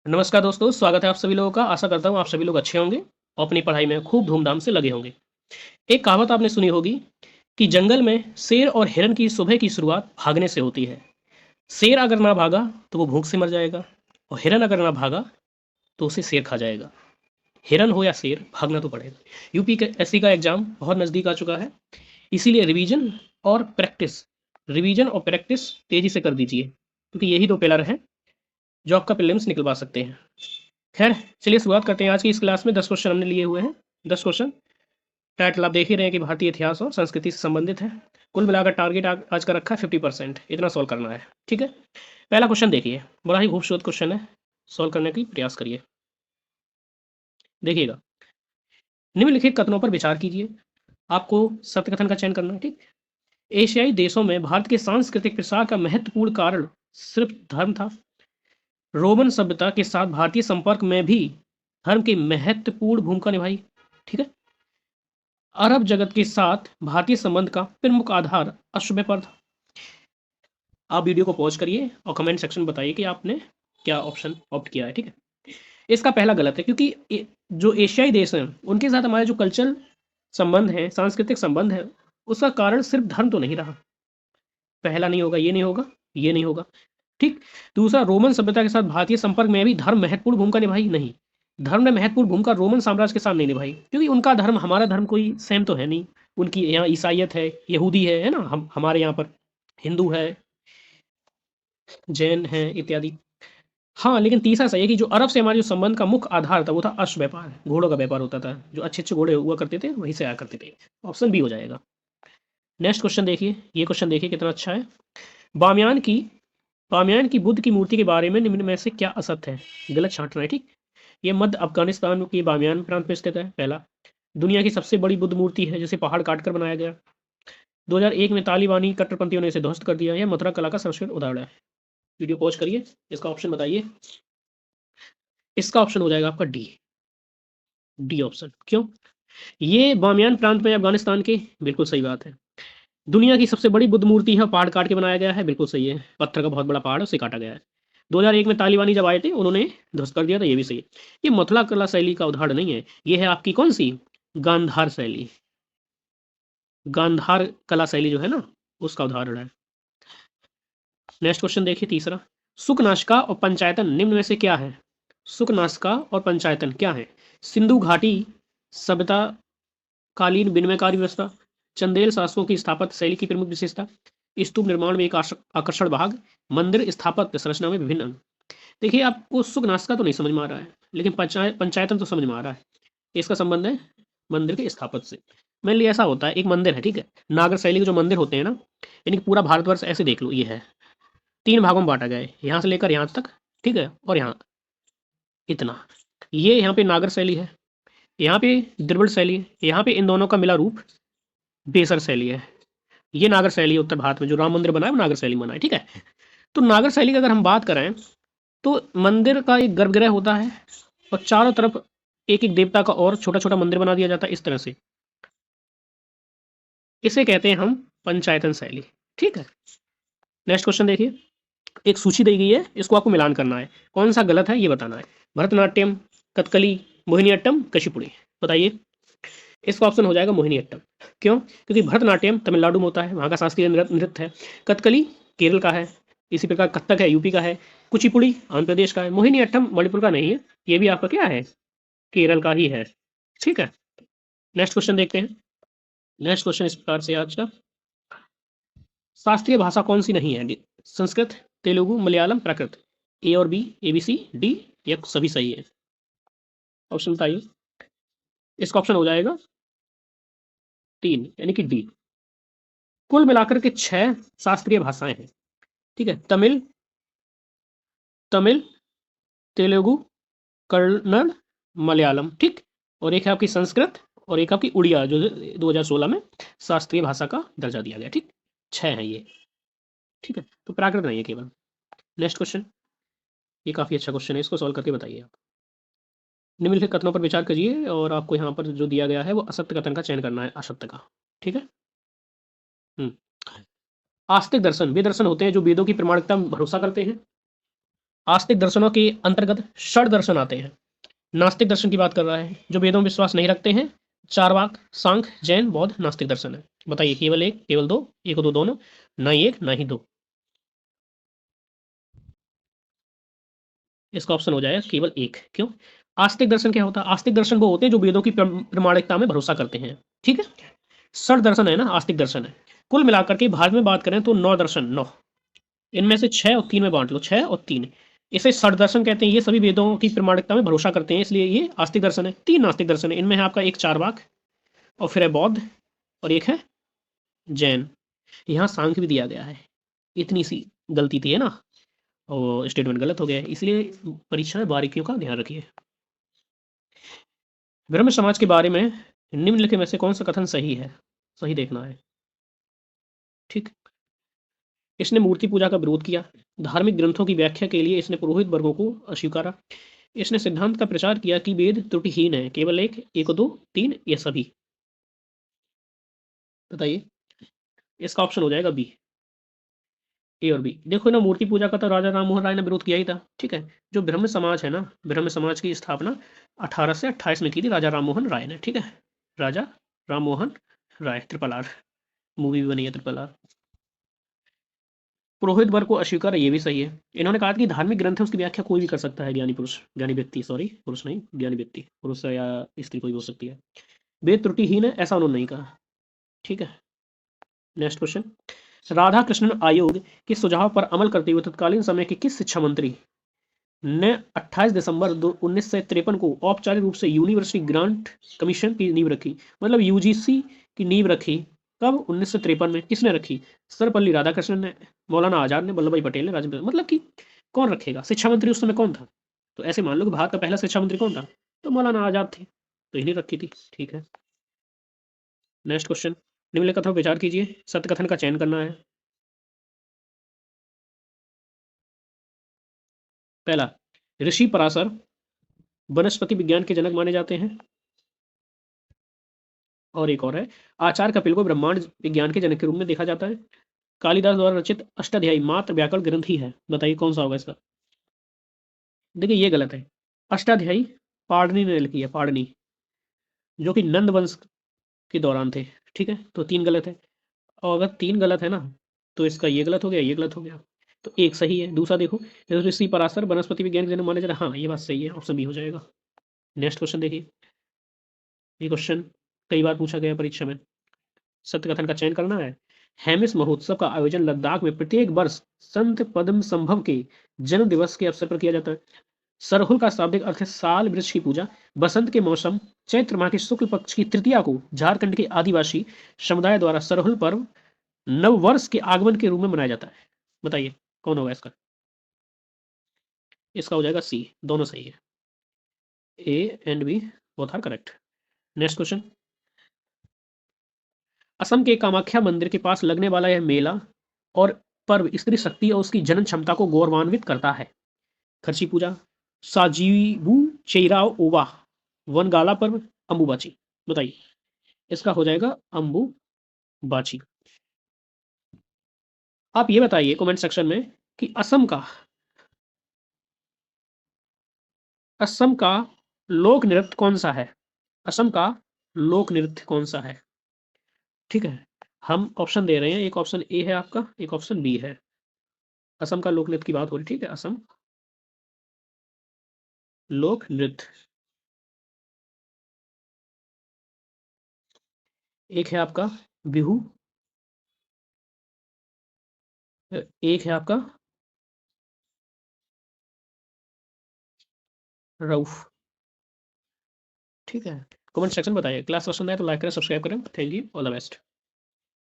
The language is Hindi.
नमस्कार दोस्तों, स्वागत है आप सभी लोगों का। आशा करता हूँ आप सभी लोग अच्छे होंगे और अपनी पढ़ाई में खूब धूमधाम से लगे होंगे। एक कहावत आपने सुनी होगी कि जंगल में शेर और हिरन की सुबह की शुरुआत भागने से होती है। शेर अगर ना भागा तो वो भूख से मर जाएगा और हिरन अगर ना भागा तो उसे शेर खा जाएगा। हिरन हो या शेर, भागना तो पड़ेगा। यूपी के एससी का एग्जाम बहुत नज़दीक आ चुका है, इसीलिए रिवीजन और प्रैक्टिस तेजी से कर दीजिए, क्योंकि यही दो पिलर हैं जो आपका प्रीलिम्स निकलवा सकते हैं। खैर, चलिए शुरुआत करते हैं। आज की इस क्लास में 10 क्वेश्चन हमने लिए हुए हैं। 10 क्वेश्चन टाइटल आप देख ही रहे हैं कि भारतीय इतिहास और संस्कृति से संबंधित है। कुल मिलाकर टारगेट आज का रखा है 50%, इतना सॉल्व करना है। ठीक है, पहला क्वेश्चन देखिए, बड़ा ही खूबसूरत क्वेश्चन है, सॉल्व करने की प्रयास करिए। देखिएगा, निम्नलिखित कथनों पर विचार कीजिए। आपको सत्य कथन का चयन करना है। ठीक, एशियाई देशों में भारत के सांस्कृतिक प्रसार का महत्वपूर्ण कारण सिर्फ धर्म था। रोमन सभ्यता के साथ भारतीय संपर्क में भी धर्म की महत्वपूर्ण भूमिका निभाई। ठीक है, अरब जगत के साथ भारतीय संबंध का प्रमुख आधार अश्व व्यापार था। आप वीडियो को पॉज करिए और कमेंट सेक्शन में बताइए कि आपने क्या ऑप्शन ऑप्ट किया है। ठीक है, इसका पहला गलत है, क्योंकि जो एशियाई देश हैं उनके साथ हमारे जो कल्चरल संबंध है, सांस्कृतिक संबंध है, उसका कारण सिर्फ धर्म तो नहीं रहा। पहला नहीं होगा, ये नहीं होगा, ये नहीं होगा। ठीक, दूसरा, रोमन सभ्यता के साथ भारतीय संपर्क में भी धर्म महत्वपूर्ण भूमिका निभाई, नहीं। धर्म ने महत्वपूर्ण भूमिका रोमन साम्राज्य के साथ नहीं निभाई, क्योंकि उनका धर्म हमारा धर्म कोई सेम तो है नहीं। उनकी यहाँ ईसाइयत है, यहूदी है ना, हम हमारे यहाँ पर हिंदू है, जैन है इत्यादि। हाँ, लेकिन तीसरा सही है कि जो अरब से हमारे जो संबंध का मुख्य आधार था वो था अश्व व्यापार, घोड़ों का व्यापार होता था। जो अच्छे अच्छे घोड़े हुआ करते थे वहीं से आया करते थे। ऑप्शन बी हो जाएगा। नेक्स्ट क्वेश्चन देखिए, ये क्वेश्चन देखिए कितना अच्छा है। बामियान की बामियान की बुद्ध की मूर्ति के बारे में निम्न में से क्या असत्य है। गलत छांटना है। ठीक, ये मध्य अफगानिस्तान के बामियान प्रांत में स्थित है। पहला, दुनिया की सबसे बड़ी बुद्ध मूर्ति है जिसे पहाड़ काटकर बनाया गया। 2001 में तालिबानी कट्टरपंथियों ने इसे ध्वस्त कर दिया। यह मथुरा कला का सर्वश्रेष्ठ उदाहरण है। वीडियो पॉज करिए, इसका ऑप्शन बताइए। इसका ऑप्शन हो जाएगा आपका डी। D option. क्यों? ये बामियान प्रांत में अफगानिस्तान के, बिल्कुल सही बात है। दुनिया की सबसे बड़ी बुद्ध मूर्ति है, पहाड़ काट के बनाया गया है, बिल्कुल सही है। पत्थर का बहुत बड़ा पहाड़ है, उसे काटा गया है। 2001 में तालिबानी जब आए थे उन्होंने ध्वस्त कर दिया था, ये भी सही है। ये मथुरा कला शैली का उदाहरण नहीं है, ये है आपकी कौन सी, गांधार शैली। गांधार कला शैली जो है ना, उसका उदाहरण है। नेक्स्ट क्वेश्चन देखिए, तीसरा, सुकनाशका और पंचायतन निम्न में से क्या है। सुकनाशका और पंचायतन क्या है। सिंधु घाटी सभ्यता कालीन विनिमयकारी व्यवस्था, चंदेल शासकों की स्थापत्य शैली की प्रमुख विशेषता, स्तूप निर्माण में एक आकर्षण भाग, मंदिर स्थापत्य संरचना में विभिन्न अंग। देखिए, आपको सुकनाशका तो नहीं समझ में आ रहा है, लेकिन पंचायतन तो समझ में आ रहा है। इसका संबंध है मंदिर के स्थापत्य से। मान लिया ऐसा होता है, एक मंदिर है, ठीक है, नागर शैली के जो मंदिर होते हैं ना, यानी कि पूरा भारतवर्ष ऐसे देख लो, ये है 3 भागों में बांटा गया है, यहाँ से लेकर यहाँ तक, ठीक है, और यहाँ इतना। ये यहाँ पे नागर शैली है, यहाँ पे द्रविड़ शैली है, यहाँ पे इन दोनों का मिला रूप बेसर शैली है। ये नागर शैली है उत्तर भारत में, जो राम मंदिर बना है वो नागर शैली में बना है। ठीक है, तो नागर शैली की अगर हम बात करें तो मंदिर का एक गर्भगृह होता है और चारों तरफ एक एक देवता का और छोटा छोटा मंदिर बना दिया जाता है, इस तरह से। इसे कहते हैं हम पंचायतन शैली। ठीक है, नेक्स्ट क्वेश्चन देखिए, एक सूची दी गई है, इसको आपको मिलान करना है, कौन सा गलत है ये बताना है। भरतनाट्यम, कथकली, मोहिनीअट्टम, कुचिपुड़ी। बताइए। इसका ऑप्शन हो जाएगा मोहिनीअट्टम। क्यों? क्योंकि भरतनाट्यम तमिलनाडु में होता है, वहाँ का शास्त्रीय नृत्य है। कथकली केरल का है, इसी प्रकार कथक है, यूपी का है। कुचिपुड़ी आंध्र प्रदेश का है। मोहिनीअट्टम मणिपुर का नहीं है, ये भी आपका क्या है, केरल का ही है। ठीक है, नेक्स्ट क्वेश्चन देखते हैं। नेक्स्ट क्वेश्चन इस प्रकार से आज का, शास्त्रीय भाषा कौन सी नहीं है। संस्कृत, तेलुगु, मलयालम, प्राकृत। ए और B, A B C D, या सभी सही है। ऑप्शन बताइए। इसका ऑप्शन हो जाएगा 3, यानी कि डी। कुल मिलाकर के 6 शास्त्रीय भाषाएं हैं। ठीक है, तमिल, तमिल, तेलुगु, कन्नड़, मलयालम। ठीक, और एक है आपकी संस्कृत, और एक आपकी उड़िया, जो 2016 में शास्त्रीय भाषा का दर्जा दिया गया। ठीक, 6 हैं ये। ठीक है, तो प्राकृत नहीं है केवल। नेक्स्ट क्वेश्चन, ये काफ़ी अच्छा क्वेश्चन है, इसको सॉल्व करके बताइए आप। निम्नलिखित कथनों पर विचार करिए और आपको यहाँ पर जो दिया गया है वो असत्य कथन का चयन करना है, असत्य का। ठीक है। आस्तिक दर्शन वे दर्शन होते हैं जो वेदों की प्रमाणिकता में भरोसा करते हैं। आस्तिक दर्शनों के अंतर्गत षड दर्शन आते हैं। नास्तिक दर्शन की बात कर रहा है, जो वेदों में विश्वास नहीं रखते हैं। चारवाक, सांख्य, जैन, बौद्ध नास्तिक दर्शन है। बताइए, केवल एक, केवल दो, एक और दो दोनों, ना ही एक ना ही दो। इसका ऑप्शन हो जाएगा केवल एक। क्यों? आस्तिक दर्शन क्या होता है? आस्तिक दर्शन वो होते हैं जो वेदों की प्रमाणिकता में भरोसा करते हैं। ठीक है। षड दर्शन है ना, आस्तिक दर्शन है। कुल मिलाकर के भारत में बात करें तो 9 दर्शन, 9। इनमें से 6 और 3 में बांट लो, 6 और 3। इसे षड दर्शन कहते हैं। ये सभी वेदों की प्रमाणिकता में भरोसा करते हैं, इसलिए ये आस्तिक दर्शन है। 3 नास्तिक दर्शन है। इनमें है आपका एक चारवाक, और फिर है बौद्ध, और एक है जैन। यहाँ सांख्य भी दिया गया है। इतनी सी गलती थी, है ना, और स्टेटमेंट गलत हो गया है, इसलिए परीक्षा में बारीकियों का ध्यान रखिए। ब्रह्म समाज के बारे में निम्नलिखित में से कौन सा कथन सही है? सही देखना है। ठीक। इसने मूर्ति पूजा का विरोध किया। धार्मिक ग्रंथों की व्याख्या के लिए इसने पुरोहित वर्गों को अस्वीकारा। इसने सिद्धांत का प्रचार किया कि वेद त्रुटिहीन है। केवल एक, एक और दो, तीन, ये सभी। बताइए। इसका ऑप्शन हो जाएगा बी। ए और बी। देखो ना, मूर्ति पूजा का तो राजा राम मोहन राय ने विरोध किया ही था। ठीक है। जो ब्रह्म समाज है ना, ब्रह्म समाज की स्थापना 18 से 28 में की थी राजा राम मोहन राय ने। ठीक है। राजा Ram Mohan Roy, triple R. Movie भी बनी है ट्रिपल आर। पुरोहित वर्ग को अस्वीकार है, ये भी सही है। इन्होंने कहा कि धार्मिक ग्रंथ है, उसकी व्याख्या कोई भी कर सकता है, ज्ञानी पुरुष, ज्ञानी व्यक्ति, सॉरी पुरुष नहीं, ज्ञानी व्यक्ति, पुरुष या स्त्री कोई भी हो सकती है। वेद त्रुटिहीन है ऐसा उन्होंने नहीं कहा। ठीक है। Next question. राधा कृष्णन आयोग के सुझाव पर अमल करते हुए तत्कालीन समय के किस शिक्षा मंत्री ने 28 दिसंबर 1953 को औपचारिक रूप से यूनिवर्सिटी ग्रांट कमीशन की नींव रखी? मतलब यूजीसी की नींव रखी कब? 1953 में। किसने रखी? सर्वपल्ली राधाकृष्णन ने, मौलाना आजाद ने, वल्लभ भाई पटेल ने, राजेंद्र, मतलब कि कौन रखेगा? शिक्षा मंत्री उस समय कौन था? तो ऐसे मान लो कि भारत का पहला शिक्षा मंत्री कौन था? तो मौलाना आजाद थे, तो इन्हें रखी थी। ठीक है। Next question. निम्नलिखित कथनों पर विचार कीजिए, सत्य कथन का चयन करना है। पहला, ऋषि पराशर वनस्पति विज्ञान के जनक माने जाते हैं। और एक और है, आचार्य कपिल को ब्रह्मांड विज्ञान के जनक के रूप में देखा जाता है। कालिदास द्वारा रचित अष्टाध्यायी मात्र व्याकरण ग्रंथ ही है। बताइए कौन सा होगा इसका? देखिए, ये गलत है। अष्टाध्यायी पाणिनि ने लिखी है, पाणिनि, जो कि नंद वंश के दौरान थे। ठीक है, तो 3 गलत है। और अगर 3 गलत है ना, तो इसका ये गलत हो गया, ये गलत हो गया, तो एक सही है। दूसरा देखो, ऋषि पराशर वनस्पति विज्ञान के जनक माने जाते हैं। हाँ, ये बात सही है, ऑप्शन बी हो जाएगा। नेक्स्ट क्वेश्चन देखिए। ये क्वेश्चन कई बार पूछा गया परीक्षा में। सत्य कथन का चयन करना है। हेमिस महोत्सव का आयोजन लद्दाख में प्रत्येक वर्ष संत पद्म संभव के जन्म दिवस के अवसर पर किया जाता है। सरहुल का शाब्दिक अर्थ है साल वृक्ष की पूजा। बसंत के मौसम चैत्र माह के शुक्ल पक्ष की तृतीया को झारखंड के आदिवासी समुदाय द्वारा सरहुल पर्व नव वर्ष के आगमन के रूप में मनाया जाता है। बताइए कौन होगा इसका? इसका हो जाएगा सी, दोनों सही है। A and B both are correct. Next question. Assam के कामाख्या मंदिर के पास लगने वाला यह मेला और पर्व स्त्री शक्ति और उसकी जनन क्षमता को गौरवान्वित करता है। खर्ची पूजा, साजीबू चेराव ओवा, वनगाला पर्व, अंबुबाची। बताइए। इसका हो जाएगा अंबुबाची। आप ये बताइए कमेंट सेक्शन में कि असम का लोक नृत्य कौन सा है? असम का लोक नृत्य कौन सा है? ठीक है। हम ऑप्शन दे रहे हैं, एक ऑप्शन ए है आपका, एक ऑप्शन बी है। असम का लोक नृत्य की बात हो रही, ठीक है, असम लोक नृत्य। एक है आपका बिहू, एक है आपका रऊफ। ठीक है। कमेंट सेक्शन बताइए। क्लास पसंद आए तो लाइक करें, सब्सक्राइब करें। Thank you, all the best.